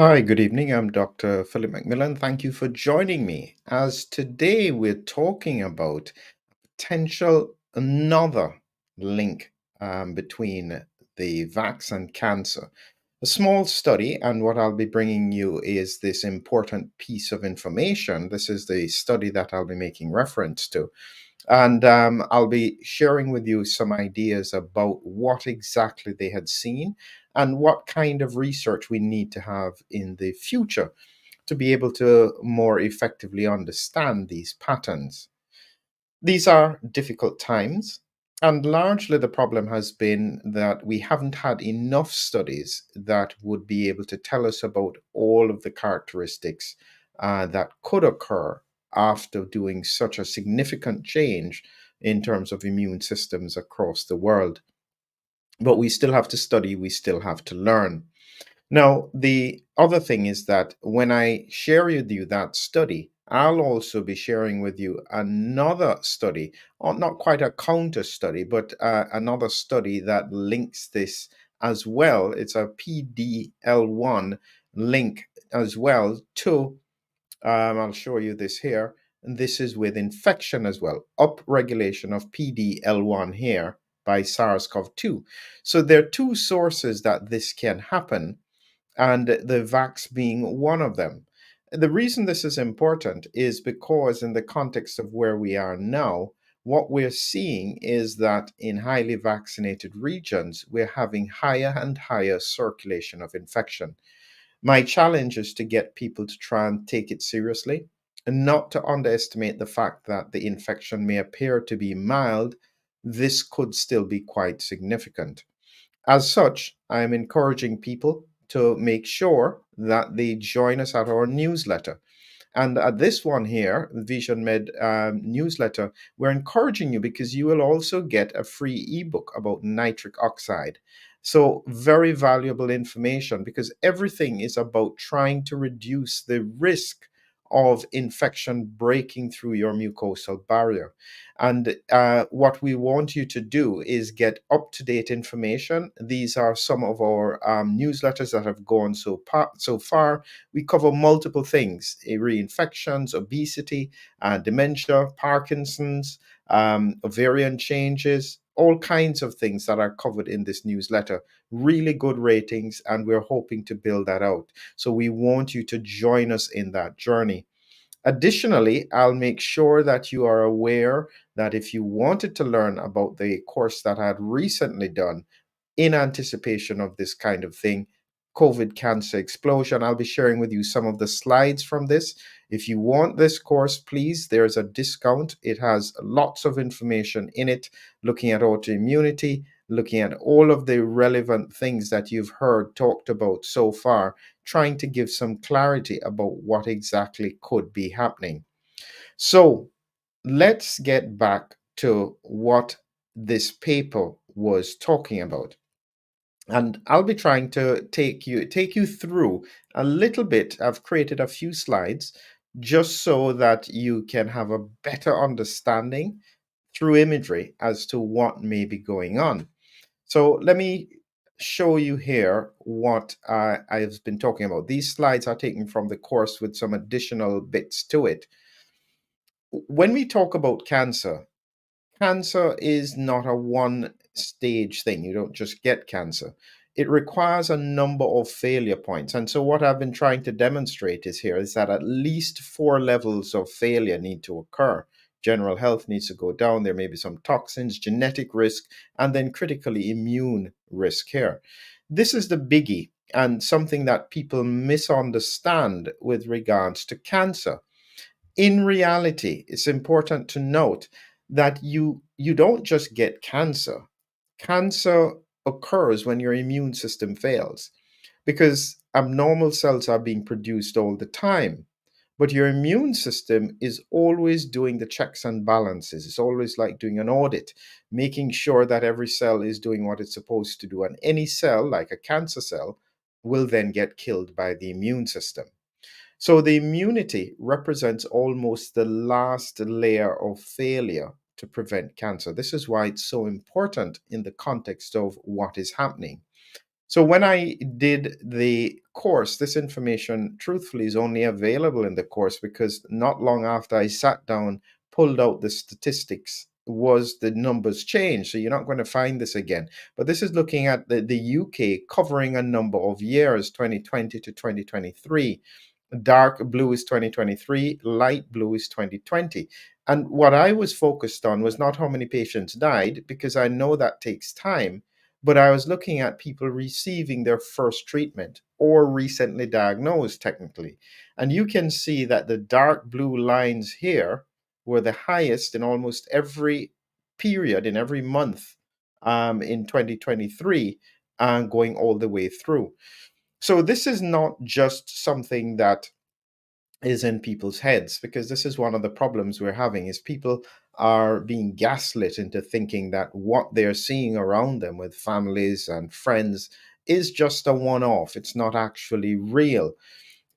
Hi, good evening. I'm Dr. Philip Macmillan. Thank you for joining me. As today we're talking about potential another link between the vax and cancer. A small study, and what I'll be bringing you is this important piece of information. This is the study that I'll be making reference to. And I'll be sharing with you some ideas about what exactly they had seen and what kind of research we need to have in the future to be able to more effectively understand these patterns. These are difficult times, and largely the problem has been that we haven't had enough studies that would be able to tell us about all of the characteristics that could occur after doing such a significant change in terms of immune systems across the world. But we still have to study, we still have to learn. Now, the other thing is that when I share with you that study, I'll also be sharing with you another study, or not quite a counter study, but another study that links this as well. It's a PDL1 link as well to, I'll show you this here. And this is with infection as well, upregulation of PDL1 here by SARS-CoV-2. So there are two sources that this can happen and the vax being one of them. The reason this is important is because, in the context of where we are now, what we're seeing is that in highly vaccinated regions, we're having higher and higher circulation of infection. My challenge is to get people to try and take it seriously and not to underestimate the fact that the infection may appear to be mild. This could still be quite significant. As such, I am encouraging people to make sure that they join us at our newsletter. And at this one here, Vision Med newsletter, we're encouraging you because you will also get a free ebook about nitric oxide. So, very valuable information because everything is about trying to reduce the risk of infection breaking through your mucosal barrier. And what we want you to do is get up to date information. These are some of our newsletters that have gone so far. We cover multiple things: reinfections, obesity, dementia, Parkinson's, ovarian changes, all kinds of things that are covered in this newsletter. Really good ratings, and we're hoping to build that out. So we want you to join us in that journey. Additionally, I'll make sure that you are aware that if you wanted to learn about the course that I had recently done in anticipation of this kind of thing, COVID cancer explosion, I'll be sharing with you some of the slides from this. If you want this course, please, there's a discount. It has lots of information in it, looking at autoimmunity, looking at all of the relevant things that you've heard talked about so far, trying to give some clarity about what exactly could be happening. So let's get back to what this paper was talking about. And I'll be trying to take you through a little bit. I've created a few slides just so that you can have a better understanding through imagery as to what may be going on. So let me show you here what I've been talking about. These slides are taken from the course with some additional bits to it. When we talk about cancer, cancer is not a one stage thing. You don't just get cancer. It requires a number of failure points. And so, what I've been trying to demonstrate is that at least four levels of failure need to occur. General health needs to go down. There may be some toxins, genetic risk, and then critically immune risk here. This is the biggie and something that people misunderstand with regards to cancer. In reality, it's important to note that you don't just get cancer. Cancer occurs when your immune system fails because abnormal cells are being produced all the time. But your immune system is always doing the checks and balances. It's always like doing an audit, making sure that every cell is doing what it's supposed to do. And any cell, like a cancer cell, will then get killed by the immune system. So the immunity represents almost the last layer of failure to prevent cancer. This is why it's so important in the context of what is happening. So when I did the course, this information truthfully is only available in the course because not long after I sat down, pulled out the statistics, was the numbers changed. So you're not going to find this again. But this is looking at the UK covering a number of years, 2020 to 2023. Dark blue is 2023, light blue is 2020. And what I was focused on was not how many patients died, because I know that takes time, but I was looking at people receiving their first treatment or recently diagnosed, technically. And you can see that the dark blue lines here were the highest in almost every period, in every month in 2023, and going all the way through. So this is not just something that is in people's heads, because this is one of the problems we're having is people are being gaslit into thinking that what they're seeing around them with families and friends is just a one-off. It's not actually real.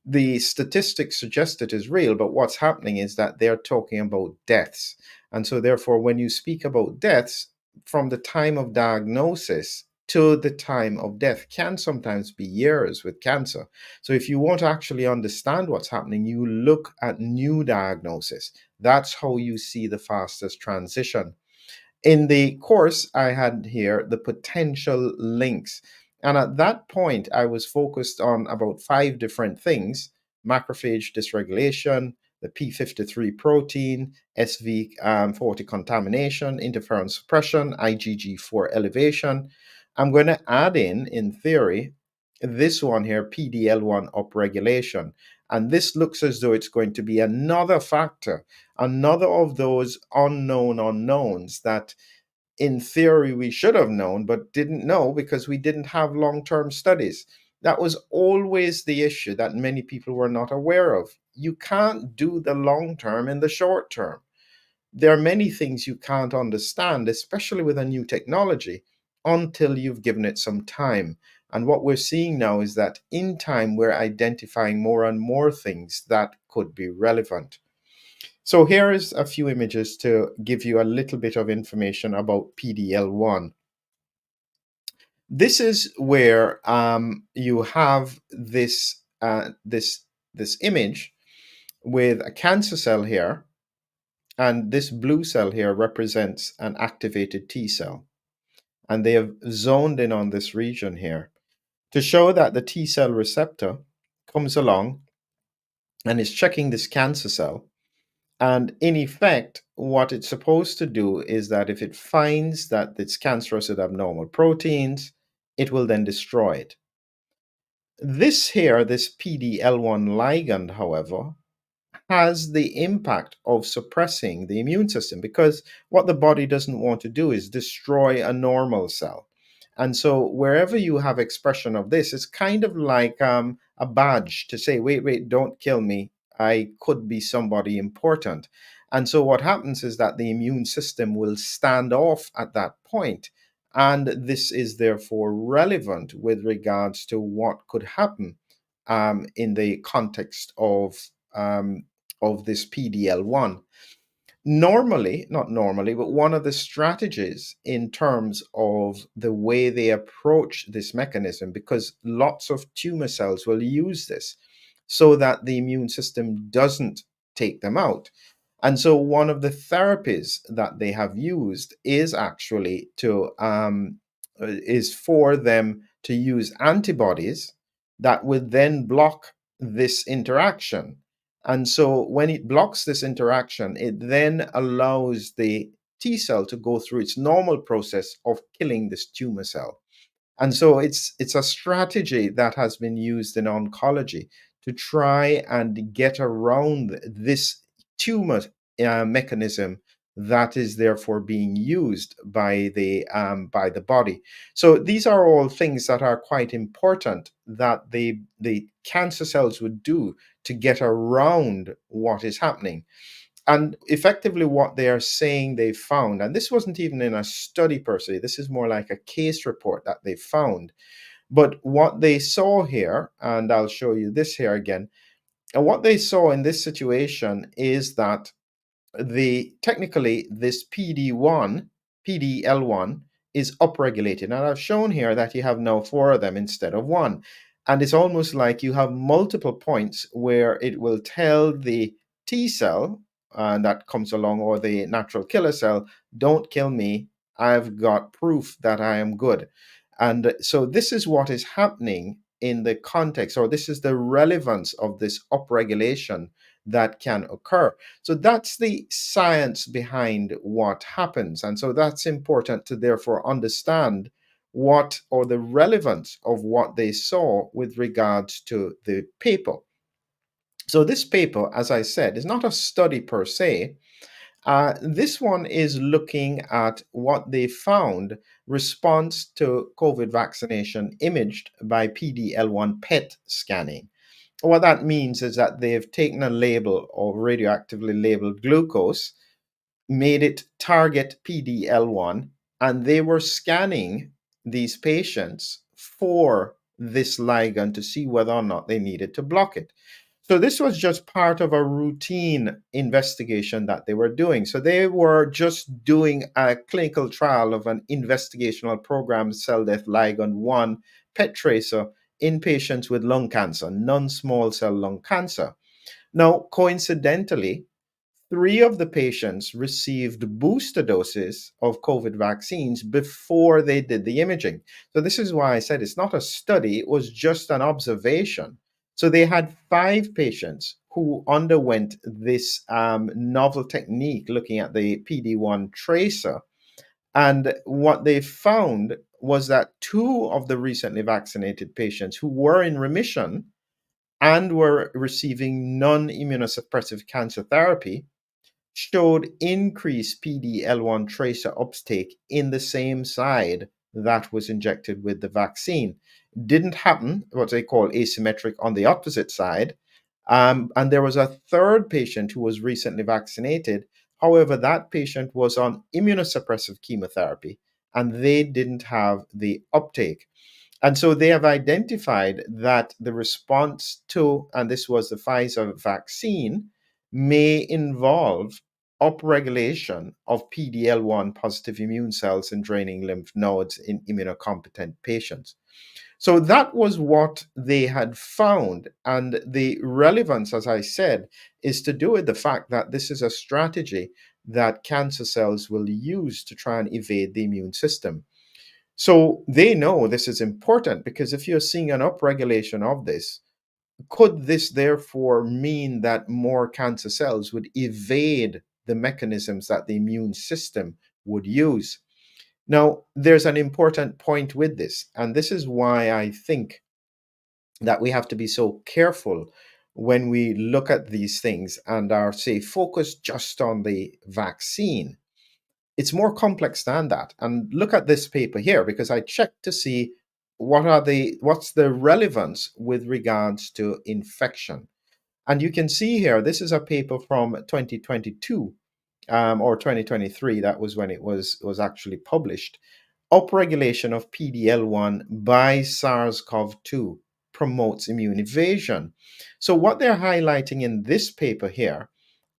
The statistics suggest it is real, but what's happening is that they're talking about deaths. And so, therefore, when you speak about deaths, from the time of diagnosis to the time of death can sometimes be years with cancer. So, if you want to actually understand what's happening, you look at new diagnosis. That's how you see the fastest transition. In the course, I had here the potential links. And at that point, I was focused on about 5 different things: macrophage dysregulation, the P53 protein, SV40 contamination, interferon suppression, IgG4 elevation. I'm going to add in theory, this one here, PDL1 upregulation. And this looks as though it's going to be another factor, another of those unknown unknowns that in theory we should have known but didn't know because we didn't have long-term studies. That was always the issue that many people were not aware of. You can't do the long term in the short term. There are many things you can't understand, especially with a new technology, until you've given it some time. And what we're seeing now is that in time, we're identifying more and more things that could be relevant. So here is a few images to give you a little bit of information about PDL1. This is where you have this image with a cancer cell here, and this blue cell here represents an activated T cell. And they have zoned in on this region here to show that the T cell receptor comes along and is checking this cancer cell. And in effect, what it's supposed to do is that if it finds that it's cancerous with abnormal proteins, it will then destroy it. This here, this PDL1 ligand, however, has the impact of suppressing the immune system, because what the body doesn't want to do is destroy a normal cell. And so wherever you have expression of this, it's kind of like a badge to say, wait, don't kill me. I could be somebody important. And so what happens is that the immune system will stand off at that point. And this is therefore relevant with regards to what could happen in the context of this PDL1. Normally, not normally, but one of the strategies in terms of the way they approach this mechanism, because lots of tumor cells will use this so that the immune system doesn't take them out. And so, one of the therapies that they have used is actually is for them to use antibodies that would then block this interaction. And so when it blocks this interaction, it then allows the T cell to go through its normal process of killing this tumor cell. And so it's a strategy that has been used in oncology to try and get around this tumor mechanism that is therefore being used by the body. So these are all things that are quite important that the cancer cells would do to get around what is happening. And effectively, what they are saying they found, and this wasn't even in a study per se, this is more like a case report that they found. But what they saw here, and I'll show you this here again, and what they saw in this situation is that the technically this PDL1 is upregulated. And I've shown here that you have now four of them instead of one. And it's almost like you have multiple points where it will tell the T cell that comes along, or the natural killer cell, don't kill me. I've got proof that I am good. And so this is what is happening in the context, or this is the relevance of this upregulation that can occur. So that's the science behind what happens. And so that's important to therefore understand what, or the relevance of what they saw with regards to the paper. So this paper, as I said, is not a study per se. This one is looking at what they found response to COVID vaccination imaged by PD-L1 PET scanning. What that means is that they've taken a label of radioactively labeled glucose, made it target PD-L1, and they were scanning these patients for this ligand to see whether or not they needed to block it. So this was just part of a routine investigation that they were doing. So they were just doing a clinical trial of an investigational program, cell death ligand 1 PET tracer, in patients with lung cancer, non-small cell lung cancer. Now, coincidentally, three of the patients received booster doses of COVID vaccines before they did the imaging. So, this is why I said it's not a study, it was just an observation. So, they had five patients who underwent this novel technique looking at the PD-1 tracer. And what they found was that two of the recently vaccinated patients who were in remission and were receiving non immunosuppressive cancer therapy showed increased PD-L1 tracer uptake in the same side that was injected with the vaccine. Didn't happen, what they call asymmetric, on the opposite side. And there was a third patient who was recently vaccinated. However, that patient was on immunosuppressive chemotherapy and they didn't have the uptake. And so they have identified that the response to, and this was the Pfizer vaccine, may involve upregulation of PD-L1 positive immune cells in draining lymph nodes in immunocompetent patients. So that was what they had found. And the relevance, as I said, is to do with the fact that this is a strategy that cancer cells will use to try and evade the immune system. So they know this is important, because if you're seeing an upregulation of this, could this therefore mean that more cancer cells would evade the mechanisms that the immune system would use? Now, there's an important point with this, and this is why I think that we have to be so careful when we look at these things and are, say, focused just on the vaccine. It's more complex than that. And look at this paper here, because I checked to see what's the relevance with regards to infection. And you can see here, this is a paper from 2022 or 2023. That was when it was actually published. Upregulation of PD-L1 by SARS-CoV-2 promotes immune evasion. So what they're highlighting in this paper here,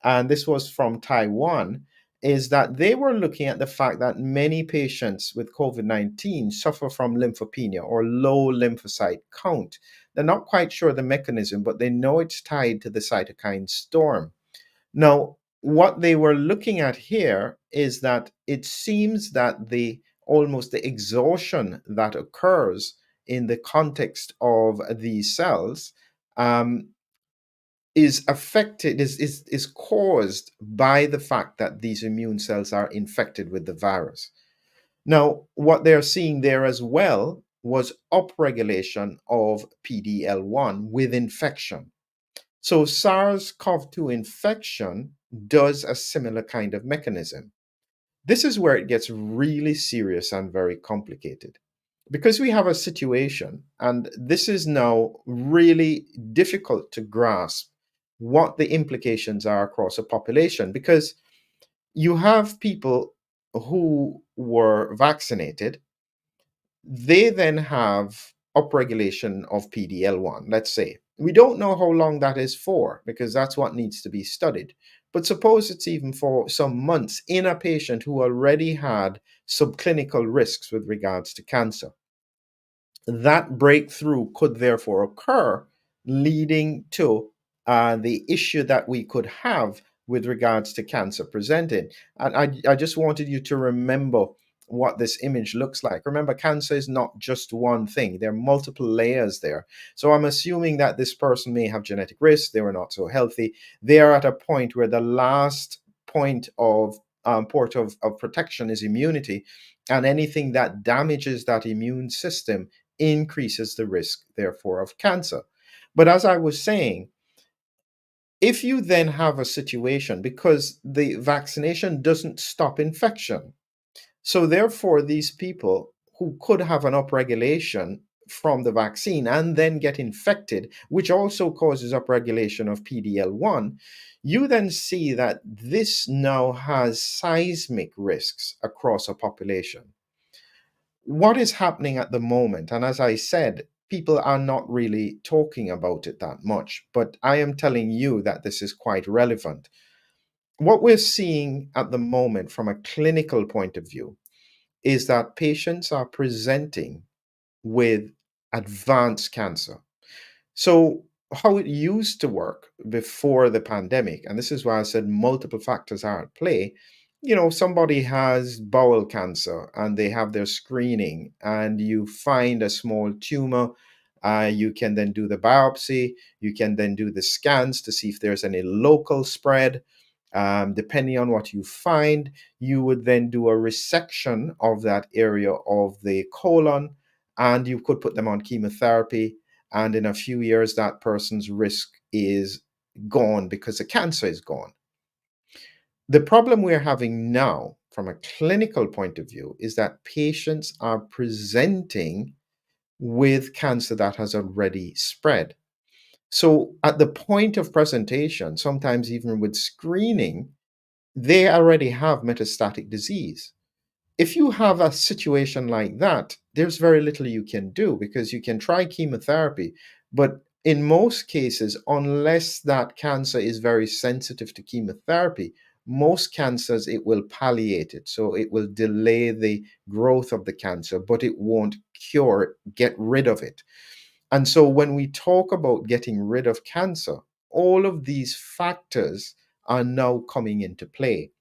and this was from Taiwan, is that they were looking at the fact that many patients with COVID-19 suffer from lymphopenia, or low lymphocyte count. They're not quite sure the mechanism, but they know it's tied to the cytokine storm. Now, what they were looking at here is that it seems that the almost the exhaustion that occurs in the context of these cells um, is affected, is caused by the fact that these immune cells are infected with the virus. Now, what they're seeing there as well was upregulation of PD-L1 with infection. So SARS-CoV-2 infection does a similar kind of mechanism. This is where it gets really serious and very complicated, because we have a situation, and this is now really difficult to grasp what the implications are across a population, because you have people who were vaccinated, they then have upregulation of PD-L1, let's say. We don't know how long that is for, because that's what needs to be studied. but suppose it's even for some months in a patient who already had subclinical risks with regards to cancer. That breakthrough could therefore occur, leading to the issue that we could have with regards to cancer presenting. And I just wanted you to remember what this image looks like. Remember, cancer is not just one thing, there are multiple layers there. So I'm assuming that this person may have genetic risk, they were not so healthy. They are at a point where the last point of port of protection is immunity, and anything that damages that immune system increases the risk, therefore, of cancer. But as I was saying, if you then have a situation, because the vaccination doesn't stop infection, so therefore, these people who could have an upregulation from the vaccine and then get infected, which also causes upregulation of PDL1, you then see that this now has seismic risks across a population. What is happening at the moment, and as I said, people are not really talking about it that much, but I am telling you that this is quite relevant. What we're seeing at the moment from a clinical point of view is that patients are presenting with advanced cancer. So, how it used to work before the pandemic, and this is why I said multiple factors are at play. Somebody has bowel cancer and they have their screening, and you find a small tumor. You can then do the biopsy, you can then do the scans to see if there's any local spread. Depending on what you find, you would then do a resection of that area of the colon, and you could put them on chemotherapy, and in a few years that person's risk is gone because the cancer is gone. The problem we're having now from a clinical point of view is that patients are presenting with cancer that has already spread. So at the point of presentation, sometimes even with screening, they already have metastatic disease. If you have a situation like that, there's very little you can do, because you can try chemotherapy, but in most cases, unless that cancer is very sensitive to chemotherapy, most cancers, it will palliate it. So it will delay the growth of the cancer, but it won't cure, get rid of it. And so when we talk about getting rid of cancer, all of these factors are now coming into play.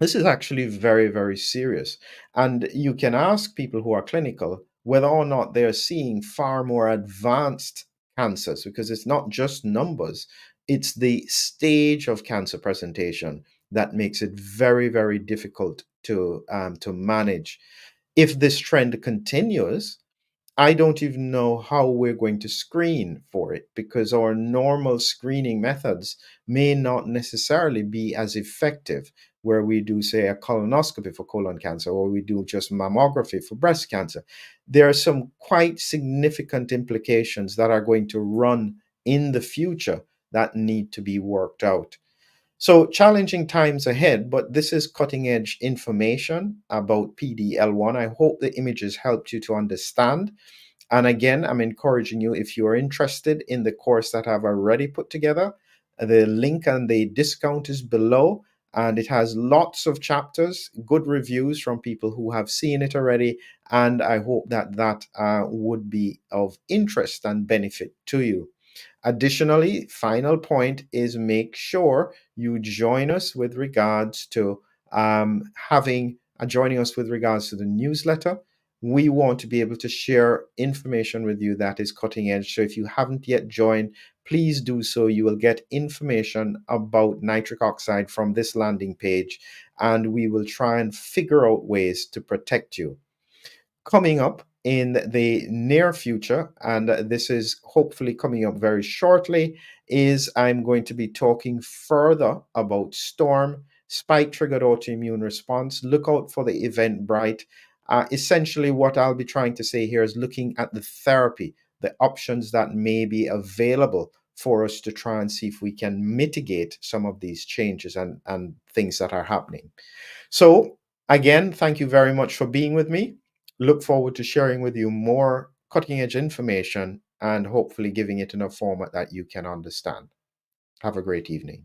This is actually very, very serious. And you can ask people who are clinical whether or not they're seeing far more advanced cancers, because it's not just numbers, it's the stage of cancer presentation that makes it very, very difficult to manage. If this trend continues, I don't even know how we're going to screen for it, because our normal screening methods may not necessarily be as effective, where we do, say, a colonoscopy for colon cancer, or we do just mammography for breast cancer. There are some quite significant implications that are going to run in the future that need to be worked out. So, challenging times ahead, but this is cutting edge information about PDL1. I hope the images helped you to understand. And again, I'm encouraging you, if you are interested in the course that I've already put together, the link and the discount is below. And it has lots of chapters, good reviews from people who have seen it already. And I hope that would be of interest and benefit to you. Additionally, final point is, make sure you join us with regards to joining us with regards to the newsletter. We want to be able to share information with you that is cutting edge. So if you haven't yet joined, please do so. You will get information about nitric oxide from this landing page, and we will try and figure out ways to protect you. Coming up in the near future, and this is hopefully coming up very shortly, is I'm going to be talking further about storm, spike triggered autoimmune response. Look out for the Eventbrite. Essentially, what I'll be trying to say here is looking at the therapy, the options that may be available for us to try and see if we can mitigate some of these changes and things that are happening. So, again, thank you very much for being with me. Look forward to sharing with you more cutting edge information and hopefully giving it in a format that you can understand. Have a great evening.